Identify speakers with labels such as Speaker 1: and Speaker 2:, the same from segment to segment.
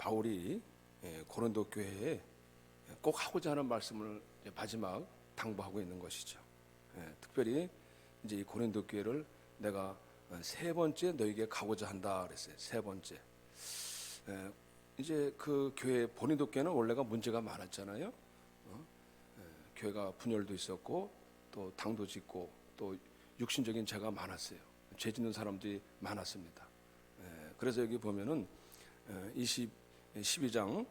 Speaker 1: 바울이 고린도 교회에 꼭 하고자 하는 말씀을 마지막 당부하고 있는 것이죠. 특별히 이제 이 고린도 교회를 내가 세 번째 너에게 가고자 한다 그랬어요. 세 번째. 이제 그 교회 고린도 교회는 원래가 문제가 많았잖아요. 교회가 분열도 있었고 또 당도 짓고 또 육신적인 죄가 많았어요. 죄 짓는 사람들이 많았습니다. 그래서 여기 보면은 12장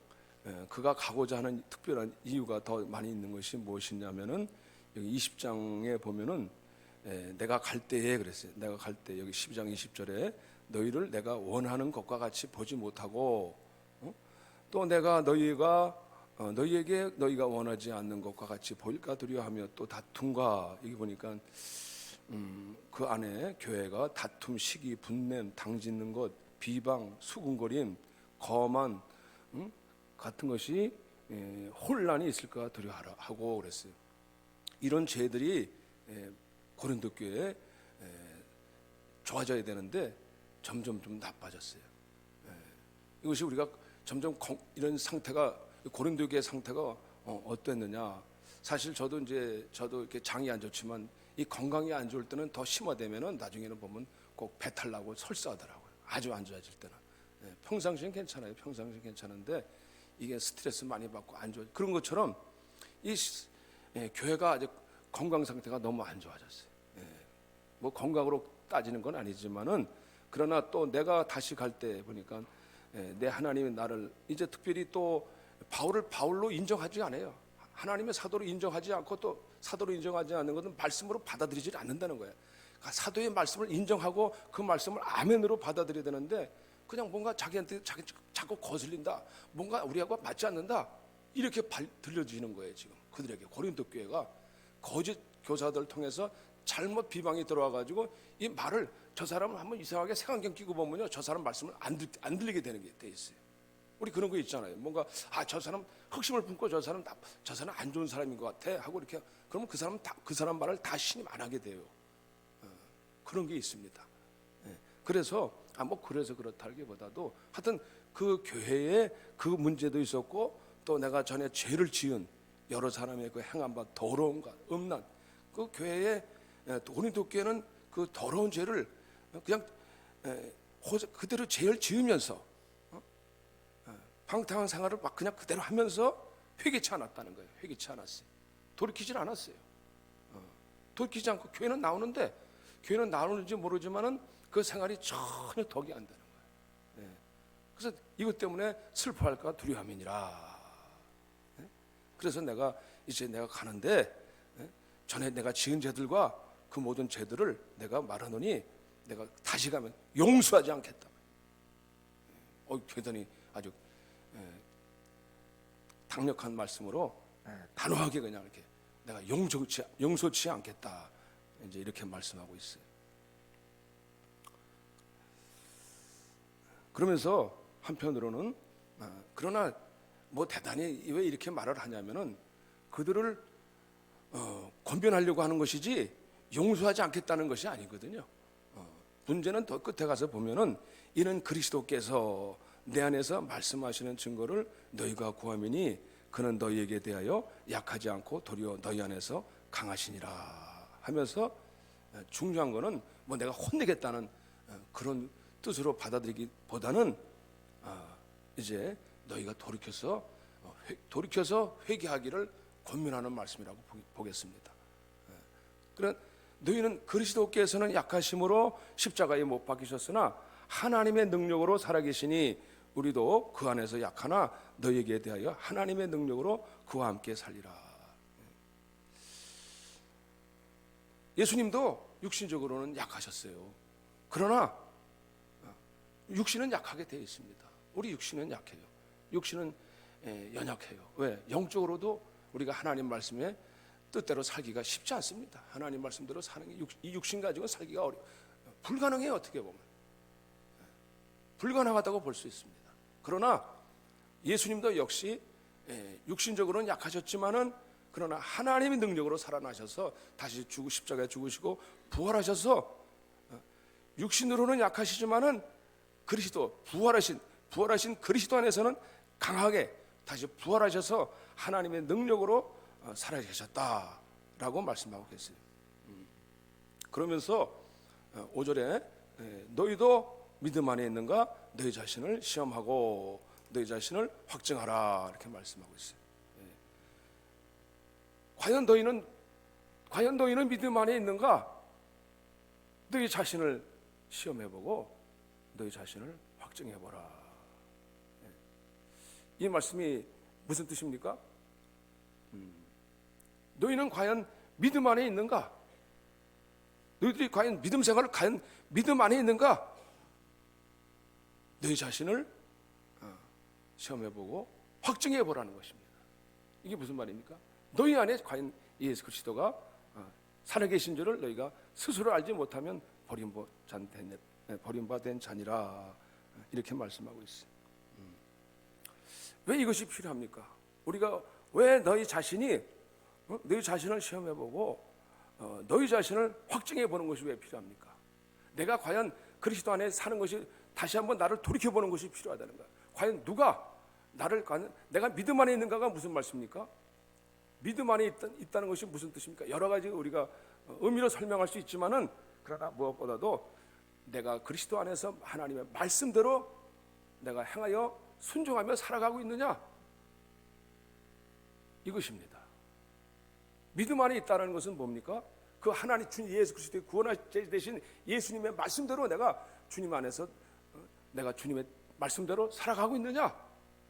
Speaker 1: 그가 가고자 하는 특별한 이유가 더 많이 있는 것이 무엇이냐면은 여기 20장에 보면은 내가 갈 때에 그랬어요. 내가 갈 때 여기 12장 20절에 너희를 내가 원하는 것과 같이 보지 못하고 또 내가 너희에게 너희가 원하지 않는 것과 같이 보일까 두려워하며 또 다툼과 여기 보니까 그 안에 교회가 다툼, 시기, 분냄, 당짓는 것, 비방, 수군거림, 거만 같은 것이 혼란이 있을까 두려워하고 그랬어요. 이런 죄들이 고린도 교회에 좋아져야 되는데 점점 좀 나빠졌어요. 이것이 우리가 점점 이런 상태가 고린도 교회 상태가 어땠느냐? 사실 저도 이렇게 장이 안 좋지만 이 건강이 안 좋을 때는 더 심화되면은 나중에는 보면 꼭 배탈 나고 설사하더라고요. 아주 안 좋아질 때는. 평상시엔 괜찮아요. 평상시엔 괜찮은데 이게 스트레스 많이 받고 안 좋아. 그런 것처럼 이 교회가 아주 건강 상태가 너무 안 좋아졌어요. 뭐 건강으로 따지는 건 아니지만은 그러나 또 내가 다시 갈 때 보니까 내 하나님이 나를 이제 특별히 또 바울을 바울로 인정하지 않아요. 하나님의 사도로 인정하지 않고 또 사도로 인정하지 않는 것은 말씀으로 받아들이지 않는다는 거예요. 그러니까 사도의 말씀을 인정하고 그 말씀을 아멘으로 받아들여야 되는데 그냥 뭔가 자기한테 자꾸 거슬린다. 뭔가 우리하고 맞지 않는다. 이렇게 들려지는 거예요. 지금 그들에게 고린도 교회가 거짓 교사들을 통해서 잘못 비방이 들어와가지고 이 말을 저 사람을 한번 이상하게 색안경 끼고 보면요 저 사람 말씀을 안 들리게 되는 게 돼 있어요. 우리 그런 거 있잖아요. 뭔가 저 사람 흑심을 품고 저 사람 안 좋은 사람인 것 같아 하고 이렇게 그러면 그 사람 말을 다 신임 안 하게 돼요. 그런 게 있습니다. 그래서 뭐 그래서 그렇다기보다도 하여튼 그 교회에 그 문제도 있었고 또 내가 전에 죄를 지은 여러 사람의 그 행한 바 더러움과 음란 그 교회에 고린도 교회는 그 더러운 죄를 그냥 그대로 죄를 지으면서 방탕한 생활을 막 그냥 그대로 하면서 회개치 않았다는 거예요. 회개치 않았어요. 돌이키질 않았어요. 돌이키지 않고 교회는 나오는데 교회는 나오는지 모르지만은 그 생활이 전혀 덕이 안 되는 거예요. 그래서 이것 때문에 슬퍼할까 두려움이니라. 그래서 내가 가는데 전에 내가 지은 죄들과 그 모든 죄들을 내가 말하노니 내가 다시 가면 용서하지 않겠다. 그랬더니 아주 강력한 말씀으로 단호하게 그냥 이렇게 내가 용서치 않겠다. 이제 이렇게 말씀하고 있어요. 그러면서 한편으로는 그러나 뭐 대단히 왜 이렇게 말을 하냐면은 그들을 권변하려고 하는 것이지 용서하지 않겠다는 것이 아니거든요. 문제는 더 끝에 가서 보면은 이는 그리스도께서 내 안에서 말씀하시는 증거를 너희가 구하미니 그는 너희에게 대하여 약하지 않고 도리어 너희 안에서 강하시니라 하면서 중요한 거는 뭐 내가 혼내겠다는 그런 뜻으로 받아들이기보다는 이제 너희가 돌이켜서 회개하기를 권면하는 말씀이라고 보겠습니다. 그런 너희는 그리스도께서는 약하심으로 십자가에 못 박히셨으나 하나님의 능력으로 살아계시니 우리도 그 안에서 약하나 너희에게 대하여 하나님의 능력으로 그와 함께 살리라. 예수님도 육신적으로는 약하셨어요. 그러나 육신은 약하게 되어 있습니다. 우리 육신은 약해요. 육신은 연약해요. 왜? 영적으로도 우리가 하나님 말씀에 뜻대로 살기가 쉽지 않습니다. 하나님 말씀대로 사는 게 이 육신 가지고 살기가 불가능해요. 어떻게 보면 불가능하다고 볼 수 있습니다. 그러나 예수님도 역시 육신적으로는 약하셨지만은 그러나 하나님의 능력으로 살아나셔서 다시 십자가에 죽으시고 부활하셔서 육신으로는 약하시지만은 그리스도 부활하신 그리스도 안에서는 강하게 다시 부활하셔서 하나님의 능력으로 살아 계셨다라고 말씀하고 계세요. 그러면서 5절에 너희도 믿음 안에 있는가 너희 자신을 시험하고 너희 자신을 확증하라 이렇게 말씀하고 있어요. 과연 너희는 믿음 안에 있는가? 너희 자신을 시험해보고 너희 자신을 확증해보라. 이 말씀이 무슨 뜻입니까? 너희는 과연 믿음 안에 있는가? 너희들이 과연 믿음 생활을 과연 믿음 안에 있는가? 너희 자신을 시험해보고 확증해보라는 것입니다. 이게 무슨 말입니까? 너희 안에 과연 예수 그리스도가 살아계신 줄을 너희가 스스로 알지 못하면 버림받은 자니라 이렇게 말씀하고 있어요. 왜 이것이 필요합니까? 우리가 왜 너희 자신을 시험해보고 너희 자신을 확증해보는 것이 왜 필요합니까? 내가 과연 그리스도 안에 사는 것이 다시 한번 나를 돌이켜보는 것이 필요하다는 거야. 과연 누가 내가 믿음 안에 있는가가 무슨 말씀입니까? 믿음 안에 있다는 것이 무슨 뜻입니까? 여러 가지 우리가 의미로 설명할 수 있지만은 그러나 무엇보다도 내가 그리스도 안에서 하나님의 말씀대로 내가 행하여 순종하며 살아가고 있느냐? 이것입니다. 믿음 안에 있다는 것은 뭡니까? 그 하나님 주님 예수 그리스도의 구원하신 되신 예수님의 말씀대로 내가 주님 안에서 내가 주님의 말씀대로 살아가고 있느냐?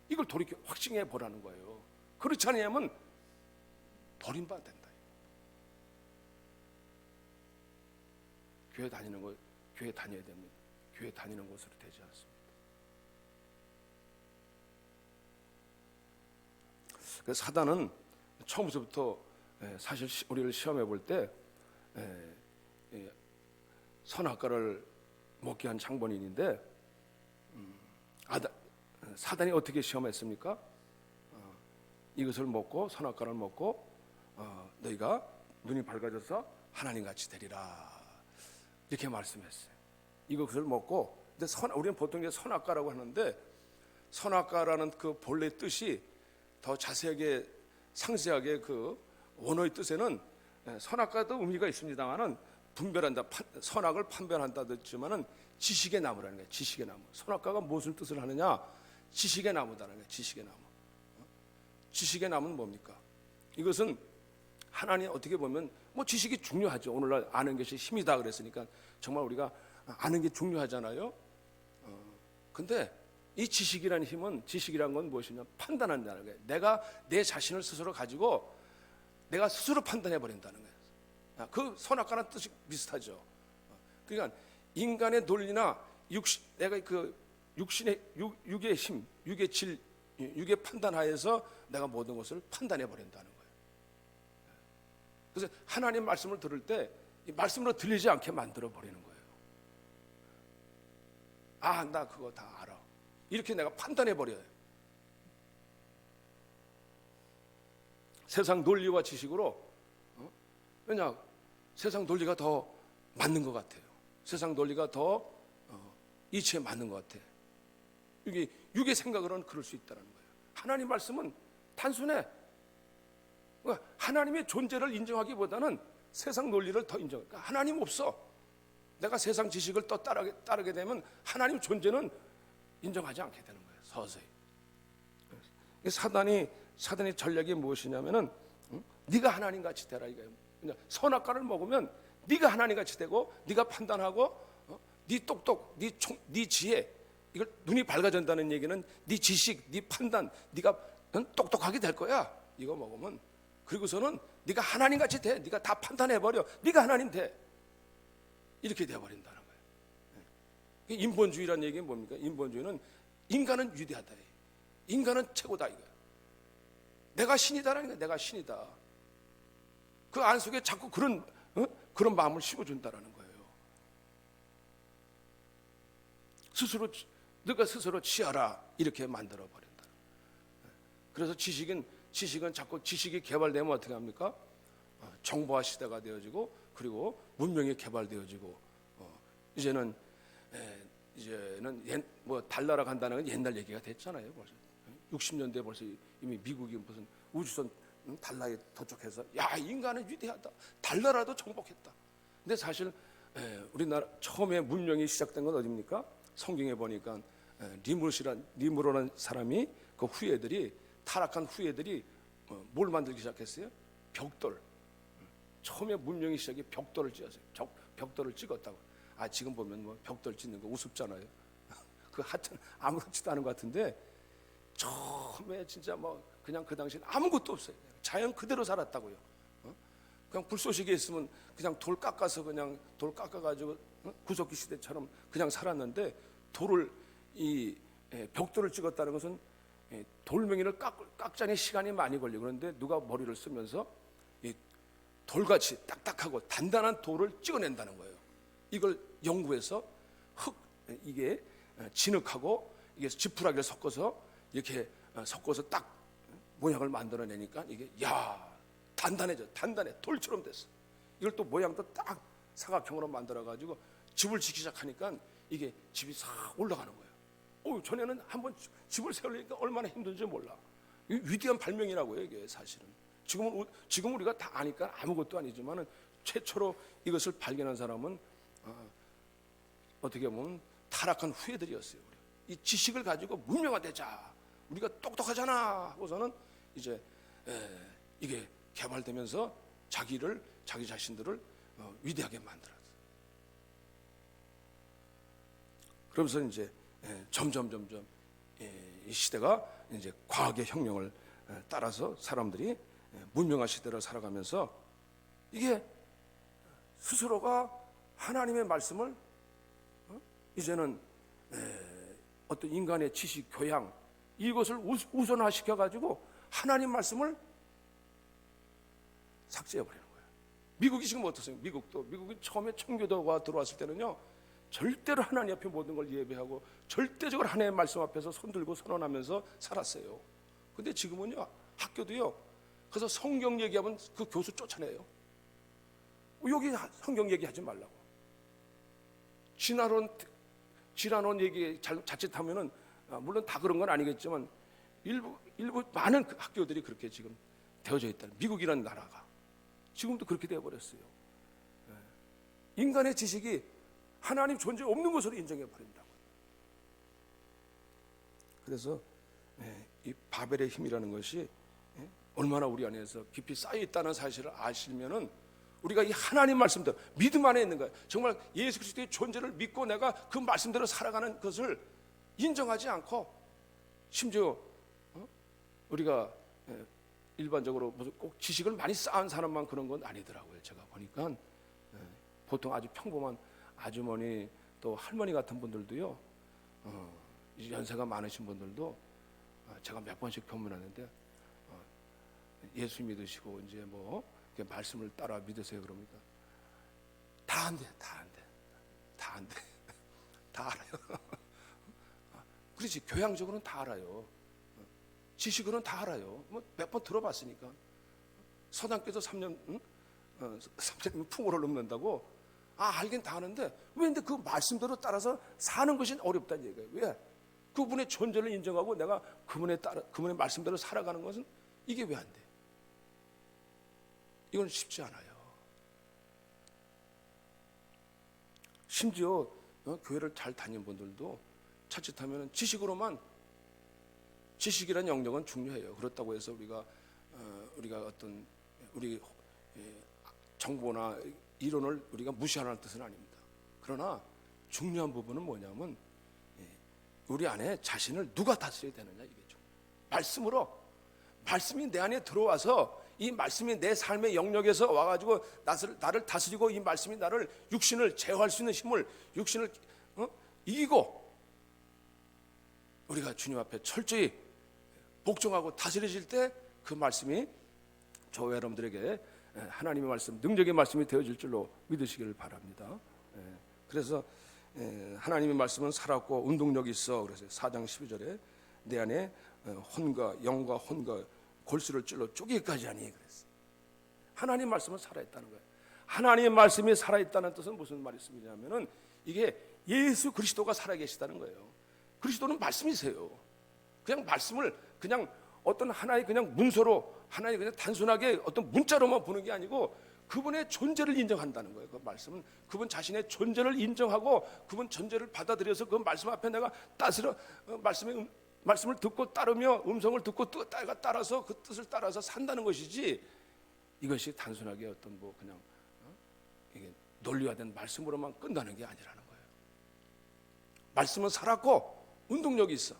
Speaker 1: 이걸 돌이켜 확증해 보라는 거예요. 그렇지 않으면 버림받는다. 교회 다녀야 됩니다. 교회 다니는 것으로 되지 않습니다. 그래서 사단은 처음부터 사실 우리를 시험해 볼 때 선악과를 먹게 한 장본인인데 사단이 어떻게 시험했습니까? 이것을 먹고 선악과를 먹고 너희가 눈이 밝아져서 하나님같이 되리라 이렇게 말씀했어요. 이것을 먹고 근데 우리는 보통 이제 선악과라고 하는데 선악과라는 그 본래 뜻이 더 자세하게 상세하게 그 원어의 뜻에는 선악과도 의미가 있습니다만은 분별한다, 선악을 판별한다 듣지만은 지식의 나무라는 거예요. 지식의 나무. 선악과가 무슨 뜻을 하느냐? 지식의 나무다라는 거예요. 지식의 나무. 지식의 나무는 뭡니까? 이것은 하나님 어떻게 보면 뭐 지식이 중요하죠. 오늘날 아는 것이 힘이다 그랬으니까 정말 우리가 아는 게 중요하잖아요. 근데 이 지식이라는 힘은 지식이란 건 무엇이냐? 판단한다는 거예요. 내가 내 자신을 스스로 가지고 내가 스스로 판단해 버린다는 거예요. 그 선악과는 뜻이 비슷하죠. 그러니까 인간의 논리나 내가 그 육의 힘, 육의 질, 육의 판단하에서 내가 모든 것을 판단해 버린다는 거예요. 그래서 하나님 말씀을 들을 때 이 말씀으로 들리지 않게 만들어 버리는 거예요. 나 그거 다 알아. 이렇게 내가 판단해 버려요. 세상 논리와 지식으로 왜냐 세상 논리가 더 맞는 것 같아요. 세상 논리가 더 이치에 맞는 것 같아. 이게 육의 생각으로는 그럴 수 있다는 거예요. 하나님 말씀은 단순해. 그러니까 하나님의 존재를 인정하기보다는 세상 논리를 더 인정해. 그러니까 하나님 없어. 내가 세상 지식을 또 따르게 되면 하나님 존재는 인정하지 않게 되는 거예요. 서서히. 사단의 전략이 무엇이냐면은 네가 하나님 같이 되라 이거예요. 선악과를 먹으면 네가 하나님 같이 되고 네가 판단하고 네 똑똑, 네 지혜 이걸 눈이 밝아진다는 얘기는 네 지식, 네 판단, 네가 똑똑하게 될 거야. 이거 먹으면 그리고서는 네가 하나님 같이 돼. 네가 다 판단해 버려. 네가 하나님 돼. 이렇게 돼 버린다는 거예요. 인본주의라는 얘기는 뭡니까? 인본주의는 인간은 위대하다. 인간은 최고다 이거야. 내가 신이다라는 거야. 내가 신이다. 그 안 속에 자꾸 그런 마음을 심어준다라는 거예요. 너가 스스로 취하라 이렇게 만들어 버린다. 그래서 지식은 자꾸 지식이 개발되면 어떻게 합니까? 정보화 시대가 되어지고 그리고 문명이 개발되어지고 이제는 이제는 뭐 달나라 간다는 건 옛날 얘기가 됐잖아요. 벌써 60년대 벌써 이미 미국이 무슨 우주선 달나라에 도착해서 야, 인간은 위대하다, 달나라도 정복했다. 근데 사실 우리나라 처음에 문명이 시작된 건 어디입니까? 성경에 보니까 리무라는 사람이 그 후예들이, 타락한 후예들이 뭘 만들기 시작했어요? 벽돌. 처음에 문명의 시작이 벽돌을 찍었어요. 벽돌을 찍었다고. 지금 보면 뭐 벽돌 찍는 거 우습잖아요. 그 하여튼 아무렇지도 않은 것 같은데 처음에 진짜 뭐 그냥 그 당시엔 아무것도 없어요. 자연 그대로 살았다고요. 그냥 불쏘시개 있으면 그냥 돌 깎아가지고 구석기 시대처럼 그냥 살았는데, 돌을 벽돌을 찍었다는 것은 돌멩이를 깎자니 시간이 많이 걸리고, 그런데 누가 머리를 쓰면서 돌같이 딱딱하고 단단한 돌을 찍어낸다는 거예요. 이걸 연구해서 이게 진흙하고 이게 지푸라기를 섞어서 이렇게 섞어서 딱 모양을 만들어내니까 이게 단단해, 돌처럼 됐어. 이걸 또 모양도 딱 사각형으로 만들어가지고 집을 짓기 시작하니까 이게 집이 싹 올라가는 거예요. 전에는 한번 집을 세우려니까 얼마나 힘든지 몰라. 이 위대한 발명이라고요, 이게 사실은. 지금 우리가 다 아니까 아무것도 아니지만은 최초로 이것을 발견한 사람은 어떻게 보면 타락한 후예들이었어요. 이 지식을 가지고 문명화 되자, 우리가 똑똑하잖아 하고서는 이제 이게 개발되면서 자기 자신들을 위대하게 만들었어요. 그러면서 이제 점점 이 시대가 이제 과학의 혁명을 따라서 사람들이 문명화 시대를 살아가면서 이게 스스로가 하나님의 말씀을 이제는 어떤 인간의 지식, 교양 이것을 우선화시켜 가지고 하나님 말씀을 삭제해버리는 거예요. 미국이 지금 어떠세요? 미국이 처음에 청교도가 들어왔을 때는요, 절대로 하나님 앞에 모든 걸 예배하고 절대적으로 하나님의 말씀 앞에서 손들고 선언하면서 살았어요. 근데 지금은요, 학교도요, 그래서 성경 얘기하면 그 교수 쫓아내요. 여기 성경 얘기하지 말라고. 지난원 얘기 자칫하면은, 물론 다 그런 건 아니겠지만 일부 많은 학교들이 그렇게 지금 되어져 있다. 미국이라는 나라가 지금도 그렇게 되어버렸어요. 인간의 지식이 하나님 존재 없는 것으로 인정해 버린다고. 그래서 이 바벨의 힘이라는 것이 얼마나 우리 안에서 깊이 쌓여 있다는 사실을 아시면은 우리가 이 하나님 말씀대로 믿음 안에 있는 거예요. 정말 예수 그리스도의 존재를 믿고 내가 그 말씀대로 살아가는 것을 인정하지 않고, 심지어 우리가 일반적으로 무슨 꼭 지식을 많이 쌓은 사람만 그런 건 아니더라고요. 제가 보니까 보통 아주 평범한 아주머니 또 할머니 같은 분들도요, 연세가 많으신 분들도 제가 몇 번씩 변문하는데 예수 믿으시고 이제 뭐 말씀을 따라 믿으세요 그럽니다. 다 안 돼. 다 알아요. 그렇지, 교양적으로는 다 알아요. 지식으로는 다 알아요. 뭐 몇 번 들어봤으니까. 서당께서 3년 풍어를 넘는다고 알긴 다 아는데, 왜 근데 그 말씀대로 따라서 사는 것이 어렵다는 얘기예요. 왜? 그분의 존재를 인정하고 내가 그분의 말씀대로 살아가는 것은 이게 왜 안 돼? 이건 쉽지 않아요. 심지어 교회를 잘 다닌 분들도 자칫하면 지식이라는 영역은 중요해요. 그렇다고 해서 우리가 어떤 우리 정보나 이론을 우리가 무시하는 뜻은 아닙니다. 그러나 중요한 부분은 뭐냐면 우리 안에 자신을 누가 다스려야 되느냐, 이게 좀. 말씀이 내 안에 들어와서 이 말씀이 내 삶의 영역에서 와가지고 나를 다스리고, 이 말씀이 나를 육신을 제어할 수 있는 힘을, 육신을 이기고 우리가 주님 앞에 철저히 복종하고 다스려질 때 그 말씀이 저와 여러분들에게 하나님의 말씀, 능력의 말씀이 되어질 줄로 믿으시기를 바랍니다. 그래서 하나님의 말씀은 살았고 운동력이 있어. 그래서 4장 12절에 내 안에 혼과 영과 혼과 골수를 찔러 쪼개기까지 하니 그랬어요. 하나님 말씀은 살아있다는 거예요. 하나님의 말씀이 살아있다는 뜻은 무슨 말씀이냐면은 이게 예수 그리스도가 살아계시다는 거예요. 그리스도는 말씀이세요. 그냥 말씀을 그냥 어떤 하나의 그냥 문서로, 하나의 그냥 단순하게 어떤 문자로만 보는 게 아니고 그분의 존재를 인정한다는 거예요. 그 말씀은 그분 자신의 존재를 인정하고 그분 존재를 받아들여서 그 말씀 앞에 내가 따스러 말씀을 듣고 따르며 음성을 듣고 따라서 그 뜻을 따라서 산다는 것이지, 이것이 단순하게 어떤 뭐 그냥 이게 논리화된 말씀으로만 끝나는 게 아니라는 거예요. 말씀은 살았고 운동력이 있어.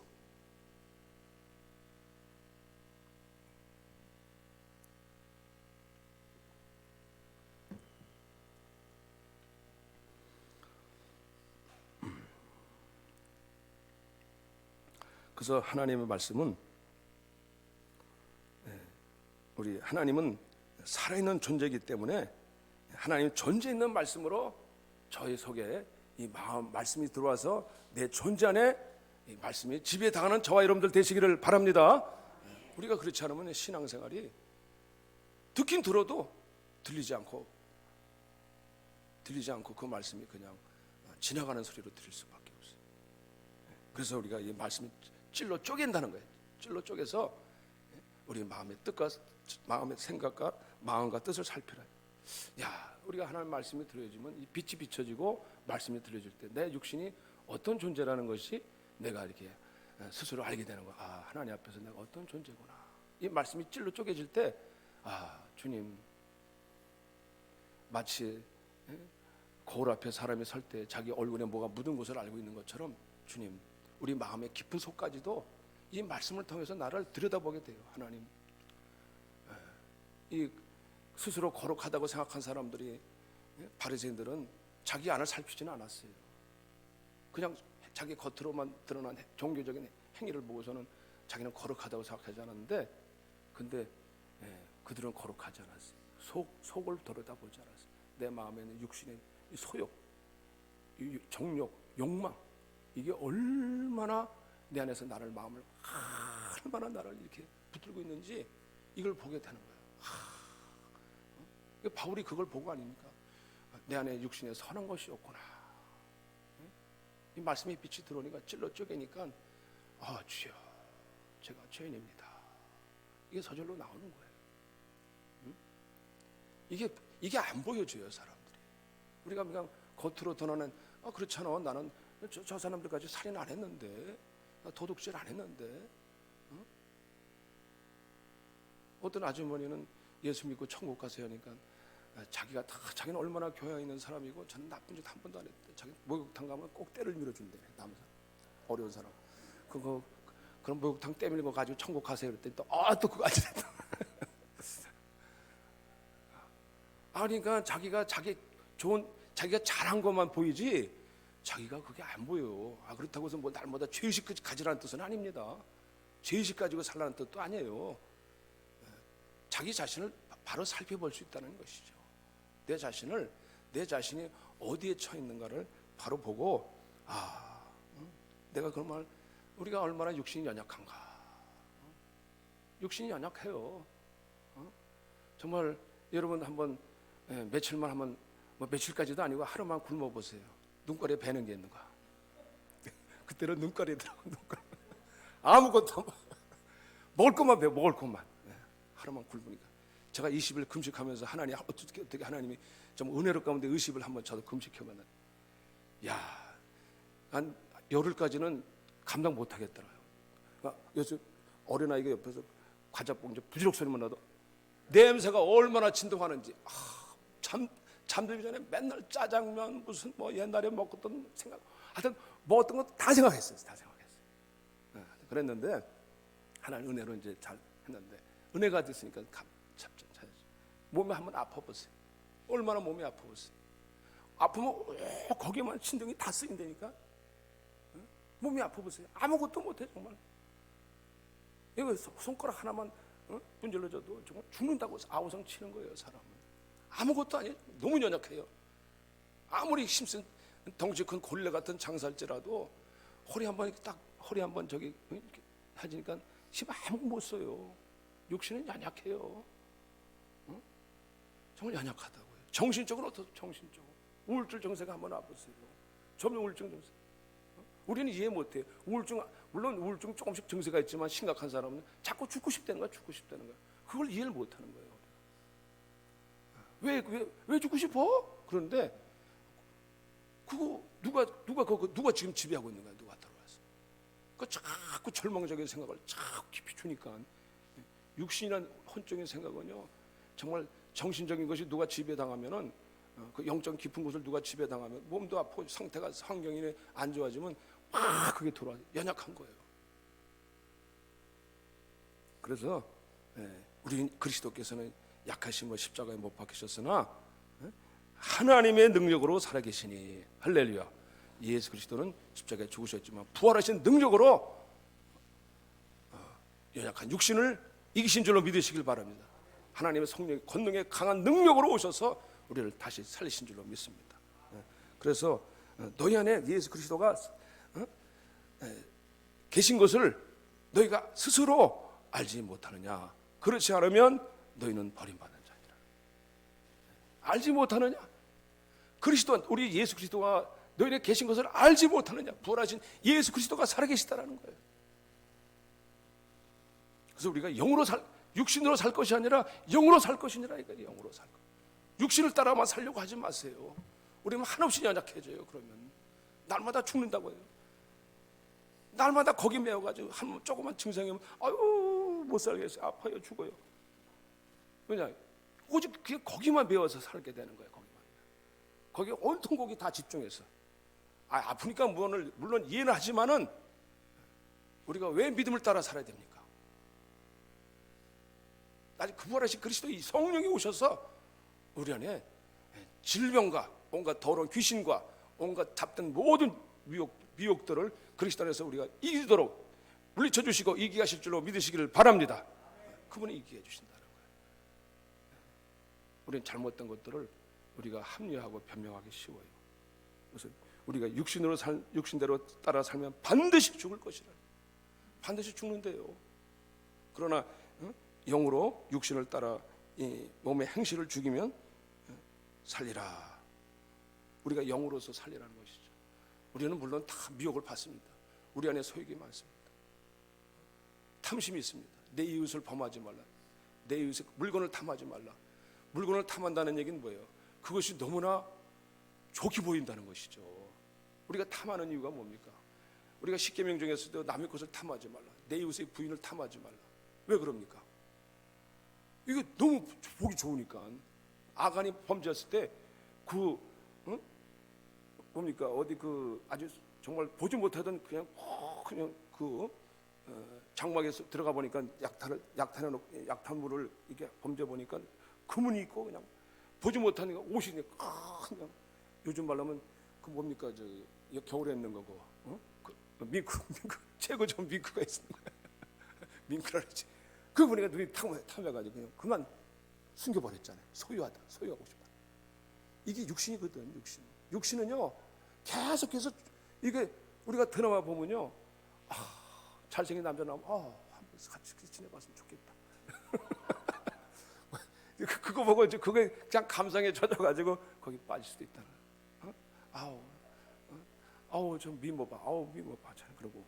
Speaker 1: 그래서 하나님의 말씀은, 우리 하나님은 살아있는 존재이기 때문에 하나님 존재 있는 말씀으로 저희 속에 이 말씀이 들어와서 내 존재 안에 이 말씀이 지배당하는 저와 여러분들 되시기를 바랍니다. 우리가 그렇지 않으면 신앙생활이 듣긴 들어도 들리지 않고 그 말씀이 그냥 지나가는 소리로 들릴 수밖에 없어요. 그래서 우리가 이 말씀이 찔러 쪼갠다는 거예요. 찔러 쪼개서 우리 마음의 뜻과 마음의 생각과 마음과 뜻을 살피라. 야, 우리가 하나님 말씀이 들려지면 이 빛이 비춰지고 말씀이 들려질 때 내 육신이 어떤 존재라는 것이 내가 이렇게 스스로 알게 되는 거야. 아, 하나님 앞에서 내가 어떤 존재구나. 이 말씀이 찔러 쪼개질 때, 아, 주님, 마치 거울 앞에 사람이 설 때 자기 얼굴에 뭐가 묻은 것을 알고 있는 것처럼, 주님, 우리 마음의 깊은 속까지도 이 말씀을 통해서 나를 들여다보게 돼요. 하나님, 이 스스로 거룩하다고 생각한 사람들이, 바리새인들은 자기 안을 살피지는 않았어요. 그냥 자기 겉으로만 드러난 종교적인 행위를 보고서는 자기는 거룩하다고 생각하지 않았는데, 근데 그들은 거룩하지 않았어요. 속을 들여다보지 않았어요. 내 마음에 있는 육신의 소욕, 정욕, 욕망, 이게 얼마나 내 안에서 나를 마음을 얼마나 나를 이렇게 붙들고 있는지 이걸 보게 되는 거예요. 바울이 그걸 보고 아닙니까? 내 안에 육신에 선한 것이 없구나. 이 말씀의 빛이 들어오니까 찔러 쪼개니까, 아, 주여, 제가 죄인입니다. 이게 저절로 나오는 거예요. 이게 안 보여줘요, 사람들이. 우리가 그냥 겉으로 드러낸, 그렇잖아, 나는 저 사람들까지 살인 안 했는데, 나 도둑질 안 했는데. 어떤 아주머니는 예수 믿고 천국 가세요 하니까 자기는 얼마나 교양 있는 사람이고 저는 나쁜 짓 한 번도 안 했대. 자기 목욕탕 가면 꼭 때를 밀어준대. 남자 어려운 사람. 그럼 목욕탕 때 밀고 가지고 천국 가세요 그랬더니 또 그거 안 됐다. 그러니까 자기가 잘한 것만 보이지 자기가 그게 안 보여. 그렇다고 해서 뭐 날마다 죄의식 가지라는 뜻은 아닙니다. 죄의식 가지고 살라는 뜻도 아니에요. 자기 자신을 바로 살펴볼 수 있다는 것이죠. 내 자신이 어디에 처해 있는가를 바로 보고, 내가 그런 우리가 얼마나 육신이 연약한가. 육신이 연약해요. 정말 여러분 한번 며칠만 한번, 뭐 며칠까지도 아니고 하루만 굶어 보세요. 눈가리에 배는 게 있는가. 그때는 눈가리더라고. 아무것도 먹을 것만 배워. 먹을 것만. 하루만 굶으니까. 제가 20일 금식하면서 어떻게 하나님이 좀 은혜로 가운데 의식을 한번 저도 금식하면은, 한 열흘까지는 감당 못 하겠더라고요. 요즘 어린아이가 옆에서 과자 봉지 부지럭 소리만 나도 냄새가 얼마나 진동하는지. 잠들기 전에 맨날 짜장면 무슨 뭐 옛날에 먹었던 생각, 하여튼 먹었던 거 다 생각했어요. 그랬는데 하나님 은혜로 이제 잘 했는데, 은혜가 됐으니까 몸이 한번 아파보세요. 얼마나 몸이 아파보세요. 아프면 거기에만 신경이 다 쓰인다니까. 몸이 아파보세요. 아무것도 못해 정말. 이거 손가락 하나만 분질러줘도 정말 죽는다고 아우성 치는 거예요. 사람은 아무것도 아니에요. 너무 연약해요. 아무리 힘센 덩치 큰 골래 같은 장살제라도 허리 한번 저기 이렇게 하니까 힘 아무것도 못 써요. 육신은 연약해요. 정말 연약하다고요. 정신적으로 어떻게 정신적으로 우울증 증세가 한번 와보세요. 점령 우울증 증세. 우리는 이해 못해요. 우울증, 물론 우울증 조금씩 증세가 있지만 심각한 사람은 자꾸 죽고 싶다는 거야, 죽고 싶다는 거야. 그걸 이해를 못하는 거예요. 왜 죽고 싶어? 그런데 그거 누가 지금 지배하고 있는 거야? 누가 들어와서? 그 자꾸 절망적인 생각을 자꾸 깊이 주니까 육신이란 혼적인 생각은요, 정말 정신적인 것이 누가 지배당하면은, 그 영적 깊은 곳을 누가 지배당하면 몸도 아프고 상태가 환경이 안 좋아지면 막 그게 돌아와 연약한 거예요. 그래서 우리 그리스도께서는 약하심을 십자가에 못 박히셨으나 하나님의 능력으로 살아계시니 할렐루야. 예수 그리스도는 십자가에 죽으셨지만 부활하신 능력으로 연약한 육신을 이기신 줄로 믿으시길 바랍니다. 하나님의 성령 권능의 강한 능력으로 오셔서 우리를 다시 살리신 줄로 믿습니다. 그래서 너희 안에 예수 그리스도가 계신 것을 너희가 스스로 알지 못하느냐? 그렇지 않으면 너희는 버림받은 자니라. 알지 못하느냐? 그리스도, 우리 예수 그리스도가 너희에게 계신 것을 알지 못하느냐? 부활하신 예수 그리스도가 살아계시다라는 거예요. 그래서 우리가 육신으로 살 것이 아니라 영으로 살 것이니라. 이거예요. 영으로 살 것. 육신을 따라만 살려고 하지 마세요. 우리는 한없이 연약해져요. 그러면 날마다 죽는다고 해요. 날마다 거기 매어가지고 한 조그만 증상이 오면 아유 못 살겠어요. 아파요. 죽어요. 왜냐? 오직 그게 거기만 매어서 살게 되는 거예요. 거기에 온통 거기 다 집중해서. 아프니까 물론 이해는 하지만은 우리가 왜 믿음을 따라 살아야 됩니까? 아직 그 부활하신 그리스도의 성령이 오셔서 우리 안에 질병과 온갖 더러운 귀신과 온갖 잡든 모든 미혹들을 그리스도 안에서 우리가 이기도록 물리쳐 주시고 이기게 하실 줄로 믿으시기를 바랍니다. 그분이 이기게 해주신다는 거예요. 우리는 잘못된 것들을 우리가 합리화하고 변명하기 쉬워요. 그래서 우리가 육신대로 따라 살면 반드시 죽을 것이라. 반드시 죽는데요. 그러나 영으로 육신을 따라 이 몸의 행실을 죽이면 살리라. 우리가 영으로서 살리라는 것이죠. 우리는 물론 다 미혹을 받습니다. 우리 안에 소욕이 많습니다. 탐심이 있습니다. 내 이웃을 범하지 말라. 내 이웃의 물건을 탐하지 말라. 물건을 탐한다는 얘기는 뭐예요? 그것이 너무나 좋게 보인다는 것이죠. 우리가 탐하는 이유가 뭡니까? 우리가 십계명 중에서도 남의 것을 탐하지 말라. 내 이웃의 부인을 탐하지 말라. 왜 그럽니까? 이거 너무 보기 좋으니까. 아간이 범죄했을 때 뭡니까? 어디 아주 정말 보지 못하던 그냥 장막에서 들어가 보니까 약탄물을 이렇게 범죄 보니까 금은이 있고 그냥 보지 못하니까 옷이 그냥 요즘 말로 하면 그 뭡니까? 겨울에 입는 거고 밍크 최고 좋은 밍크가 있는 거야. 밍크라 그러지. 그 보니까 눈이 탐해가지고 그냥 그만 숨겨버렸잖아요. 소유하고 싶다. 이게 육신이거든. 육신은요 계속해서 이게 우리가 드라마 보면요 잘생긴 남자 나오면 한번 같이 지내봤으면 좋겠다. 그거 보고 이제 그게 그냥 감상에 젖어가지고 거기 빠질 수도 있다는. 좀 미모 봐. 미모 봐. 그러고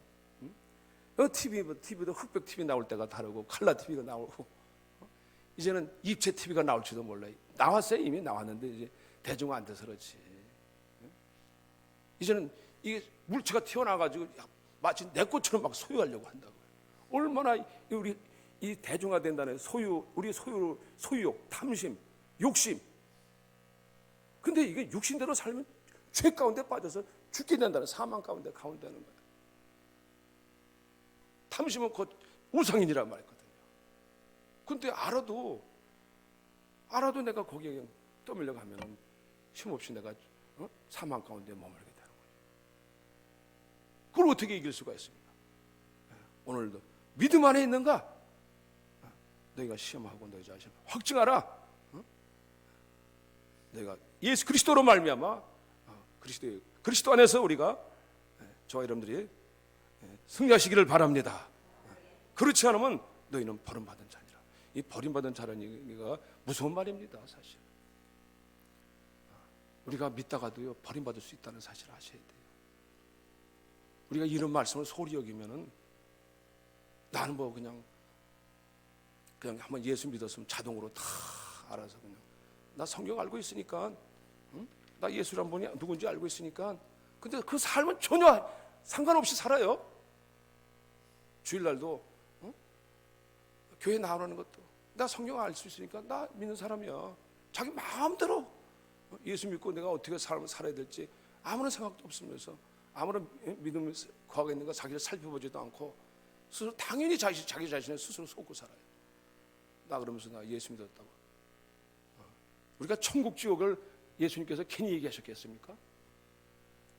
Speaker 1: TV도 흑백 TV 나올 때가 다르고 칼라 TV가 나오고 이제는 입체 TV가 나올지도 몰라요. 나왔어요. 이미 나왔는데 이제 대중 안 돼서 그렇지. 이제는 이게 물체가 튀어나와가지고 마치 내 것처럼 막 소유하려고 한다고요. 얼마나 우리 이 대중화된다는 우리 소유욕, 탐심, 욕심. 근데 이게 육신대로 살면 죄 가운데 빠져서 죽게 된다는 사망 가운데 가운데는 거예요. 탐심은 곧 우상인이란 말이거든요. 근데 알아도 내가 거기에 그냥 떠밀려고 하면 힘없이 내가 사망 가운데 머물게 되는 거예요. 그걸 어떻게 이길 수가 있습니까? 오늘도 믿음 안에 있는가? 너희가 시험하고 너희 자신을 확증하라. 너희가 예수 그리스도로 말미암아 그리스도 안에서 우리가 저와 여러분들이 승리하시기를 바랍니다. 그렇지 않으면 너희는 버림받은 자니라. 이 버림받은 자라는 얘기가 무서운 말입니다. 사실 우리가 믿다가도요 버림받을 수 있다는 사실을 아셔야 돼요. 우리가 이런 말씀을 소리 여기면은 나는 뭐 그냥 한번 예수 믿었으면 자동으로 다 알아서 그냥 나 성경 알고 있으니까, 응? 나 예수란 분이 누군지 알고 있으니까. 근데 그 삶은 전혀 상관없이 살아요. 주일날도 교회 나오라는 것도 나 성경 알 수 있으니까 나 믿는 사람이야. 자기 마음대로 예수 믿고 내가 어떻게 삶을 살아야 될지 아무런 생각도 없으면서 아무런 믿음을 구하겠는가 자기를 살펴보지도 않고 스스로 당연히 자기 자신을 스스로 속고 살아요. 나 그러면서 나 예수 믿었다고. 우리가 천국 지옥을 예수님께서 괜히 얘기하셨겠습니까?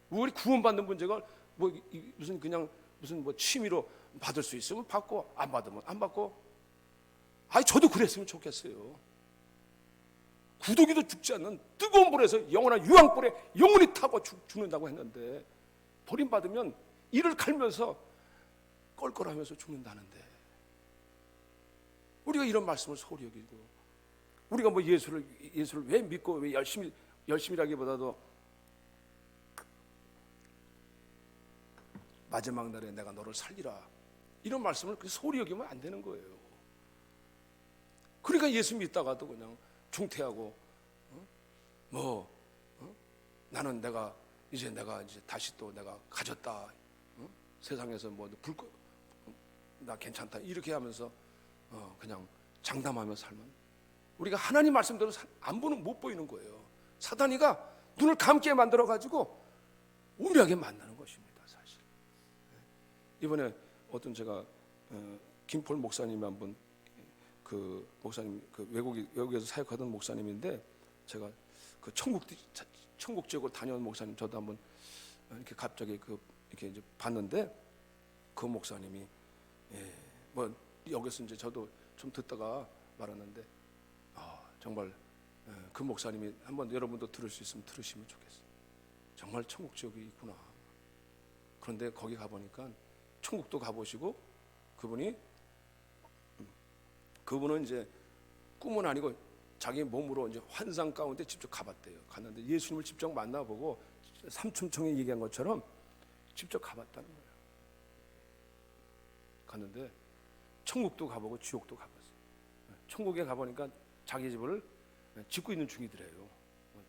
Speaker 1: 우리 구원받는 문제가 뭐 무슨 그냥 무슨 뭐 취미로 받을 수 있으면 받고 안 받으면 안 받고. 아니 저도 그랬으면 좋겠어요. 구더기도 죽지 않는 뜨거운 불에서 영원한 유황불에 영원히 타고 죽는다고 했는데 버림받으면 이를 갈면서 껄껄하면서 죽는다는데 우리가 이런 말씀을 소리 여기고 우리가 뭐 예수를 왜 믿고 왜 열심히라기보다도 마지막 날에 내가 너를 살리라 이런 말씀을 소리 여기면 안 되는 거예요. 그러니까 예수 믿다가도 그냥 중퇴하고 나는 내가 이제 다시 또 내가 가졌다. 세상에서 뭐 나 괜찮다 이렇게 하면서 그냥 장담하며 살면 우리가 하나님 말씀대로 못 보이는 거예요. 사단이가 눈을 감게 만들어 가지고 우려하게 만드는 것입니다. 사실 이번에 어떤 제가 김폴 목사님 한 분 그 목사님 그 외국에서 사역하던 목사님인데 제가 그 천국 지역을 다녀온 목사님 저도 한번 이렇게 갑자기 이렇게 이제 봤는데 그 목사님이 뭐 여기서 이제 저도 좀 듣다가 말았는데 정말 그 목사님이 한번 여러분도 들을 수 있으면 들으시면 좋겠어요. 정말 천국 지역이 있구나. 그런데 거기 가보니까 천국도 가보시고 그분은 이제 꿈은 아니고 자기 몸으로 이제 환상 가운데 직접 가봤대요. 갔는데 예수님을 직접 만나보고 삼춘청에 얘기한 것처럼 직접 가봤다는 거예요. 갔는데 천국도 가보고 지옥도 가봤어요. 천국에 가보니까 자기 집을 짓고 있는 중이더래요.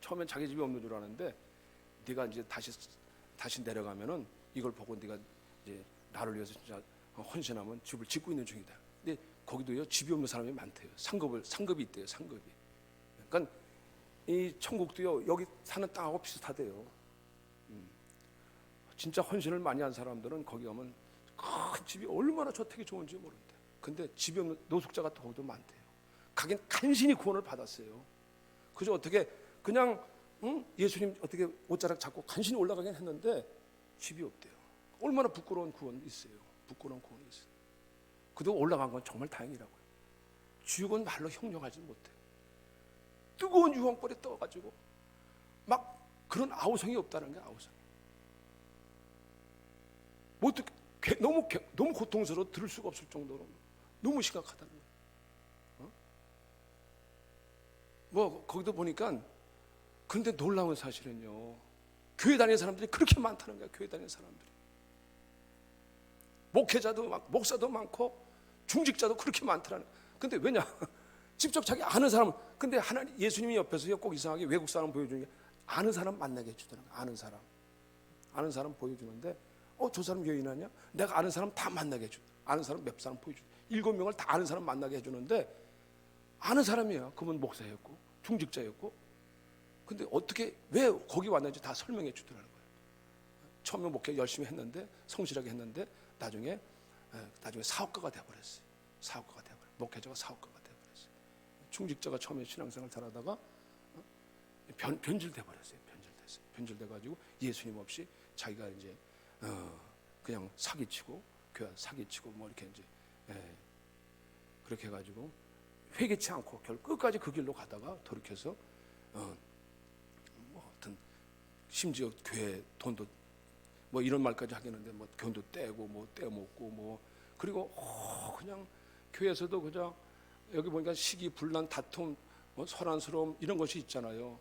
Speaker 1: 처음엔 자기 집이 없는 줄 아는데 네가 이제 다시 내려가면은 이걸 보고 네가 이제 나를 위해서 진짜 헌신하면 집을 짓고 있는 중이다. 근데 거기도요 집이 없는 사람이 많대요. 상급이 있대요. 상급이. 그러니까 이 천국도요 여기 사는 땅하고 비슷하대요. 진짜 헌신을 많이 한 사람들은 거기 가면 큰 집이 얼마나 저택이 좋은지 모른대. 근데 집이 없는 노숙자가 더욱더 많대요. 가긴 간신히 구원을 받았어요. 그저 어떻게 그냥 예수님 어떻게 옷자락 잡고 간신히 올라가긴 했는데 집이 없대요. 얼마나 부끄러운 구원이 있어요. 부끄러운 구원이 있어요. 그도 올라간 건 정말 다행이라고요. 지옥은 말로 형용하지 못해요. 뜨거운 유황불에 떠가지고 막 그런 아우성이 없다는 게 아우성. 뭐 너무 고통스러워 들을 수가 없을 정도로 너무 심각하다는 거예요. 뭐 거기도 보니까 근데 놀라운 사실은요. 교회 다니는 사람들이 그렇게 많다는 거예요. 교회 다니는 사람들이. 목회자도 많고 목사도 많고 중직자도 그렇게 많더라는 거예요. 근데 왜냐? 직접 자기 아는 사람. 근데 하나님 예수님이 옆에서 꼭 이상하게 외국 사람 보여주는 게 아는 사람 만나게 해주더라는 거예요. 아는 사람 보여주는데 저 사람 여인하냐? 내가 아는 사람 다 만나게 해줘. 아는 사람 몇 사람 보여줘. 7명을 다 아는 사람 만나게 해주는데 아는 사람이야. 그분 목사였고 중직자였고. 근데 어떻게 왜 거기 왔는지 다 설명해 주더라는 거예요. 처음에 목회 열심히 했는데 성실하게 했는데 나중에 사업가가 돼버렸어요. 사업가가 돼버렸어요. 목회자가 사업가가 돼버렸어요. 중직자가 처음에 신앙생활 잘하다가 변질돼버렸어요. 변질돼가지고 예수님 없이 자기가 이제 그냥 사기치고 교회 사기치고 뭐 이렇게 이제 그렇게 해가지고 회개치 않고 결국 끝까지 그 길로 가다가 돌이켜서 뭐 하여튼 심지어 교회 돈도 뭐 이런 말까지 하겠는데 뭐 돈도 떼고 뭐 떼먹고 뭐 그리고 그냥 교회에서도 그저 여기 보니까 시기 분란 다툼 뭐 소란스러움 이런 것이 있잖아요.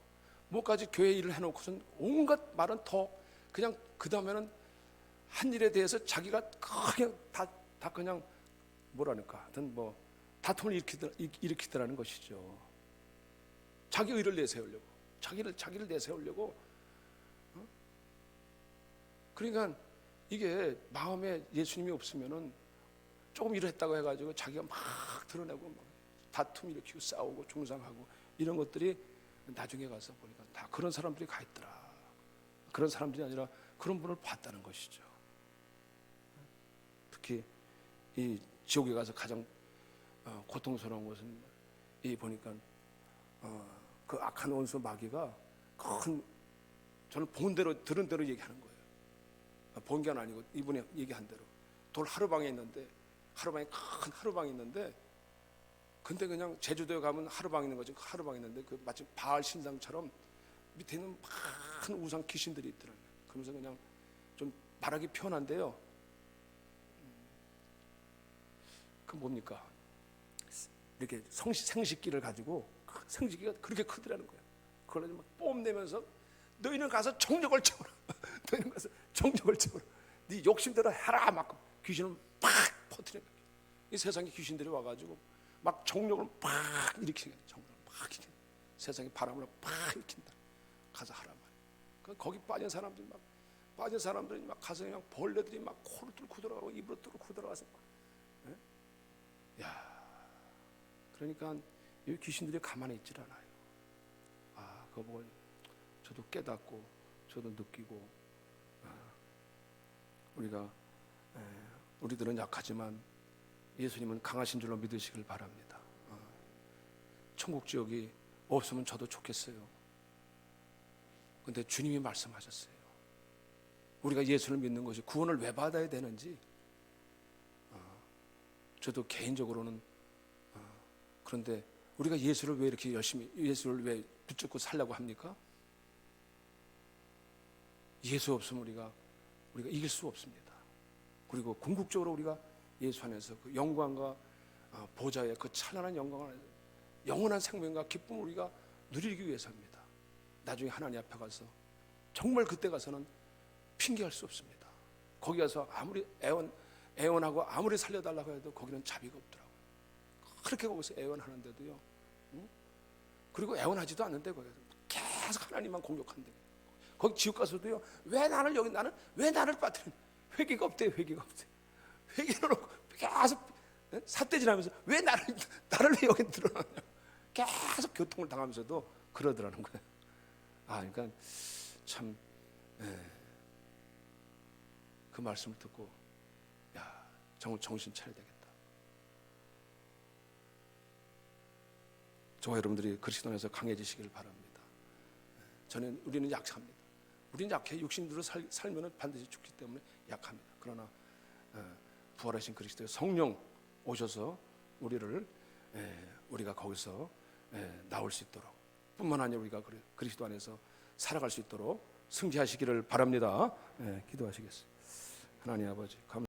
Speaker 1: 뭐까지 교회 일을 해놓고선 온갖 말은 더 그냥 그 다음에는 한 일에 대해서 자기가 그냥 다 그냥 뭐라니까 하여튼 뭐 다툼을 일으키더라는 것이죠. 자기 의를 내세우려고, 자기를 내세우려고. 그러니까 이게 마음에 예수님이 없으면은 조금 일을 했다고 해가지고 자기가 막 드러내고 막 다툼 일으키고 싸우고 중상하고 이런 것들이 나중에 가서 보니까 다 그런 사람들이 가 있더라. 그런 사람들이 아니라 그런 분을 봤다는 것이죠. 특히 이 지옥에 가서 가장 고통스러운 것은 이 보니까 그 악한 원수 마귀가 저는 본 대로 들은 대로 얘기하는 거예요. 본 게 아니고 이분이 얘기한 대로 돌 하루방에 있는데 하루방에 큰 하루방이 있는데 근데 그냥 제주도에 가면 하루방 있는 거지. 하루방 있는데 그 마치 바알 신상처럼 밑에는 큰 우상 귀신들이 있더라고요. 그러면서 그냥 좀 말하기 편한데요. 그 뭡니까? 이렇게 생식기를 가지고 생식기가 그렇게 크더라는 거예요. 그걸 막 뽐내면서 너희는 가서 정력을 채워라. 너희는 가서 정력을 채워라. 네 욕심대로 해라. 막 귀신을 팍 퍼뜨려. 이 세상에 귀신들이 와가지고 막 정력을 팍 일으키게, 정력을 팍 일으키게. 세상에 바람을 팍 일으킨다. 가서 하라 말이야. 거기 빠진 사람들이 막 가서 그냥 벌레들이 막 코를 뚫고 들어가고 입으로 뚫고 들어가서 막. 야, 그러니까 이 귀신들이 가만히 있질 않아요. 아, 그거 보고 저도 깨닫고 저도 느끼고 우리들은 약하지만 예수님은 강하신 줄로 믿으시길 바랍니다. 천국 지옥이 없으면 저도 좋겠어요. 근데 주님이 말씀하셨어요. 우리가 예수를 믿는 것이 구원을 왜 받아야 되는지 저도 개인적으로는 그런데 우리가 예수를 왜 이렇게 열심히 예수를 왜 붙잡고 살려고 합니까? 예수 없으면 우리가 이길 수 없습니다. 그리고 궁극적으로 우리가 예수 안에서 그 영광과 보좌의 그 찬란한 영광을 영원한 생명과 기쁨을 우리가 누리기 위해서입니다. 나중에 하나님 앞에 가서 정말 그때 가서는 핑계할 수 없습니다. 거기 가서 아무리 애원하고 아무리 살려달라고 해도 거기는 자비가 없더라고요. 그렇게 거기서 애원하는데도요. 그리고 애원하지도 않는데 거기서 계속 하나님만 공격한대. 거기 지옥 가서도요. 왜 나를 빠뜨리는? 회개가 없대. 회개를 놓고 계속 삿대질하면서 왜 나를 왜 여기 들어놨냐? 계속 교통을 당하면서도 그러더라는 거예요. 그러니까 참 그 말씀을 듣고 정말 정신 차려야 되겠다. 저와 여러분들이 그리스도 안에서 강해지시길 바랍니다. 우리는 약합니다. 우리는 약해. 육신으로 살면 반드시 죽기 때문에 약합니다. 그러나 부활하신 그리스도의 성령 오셔서 우리가 거기서 나올 수 있도록 뿐만 아니라 우리가 그리스도 안에서 살아갈 수 있도록 승리하시기를 바랍니다. 기도하시겠습니다. 하나님 아버지 감사합니다.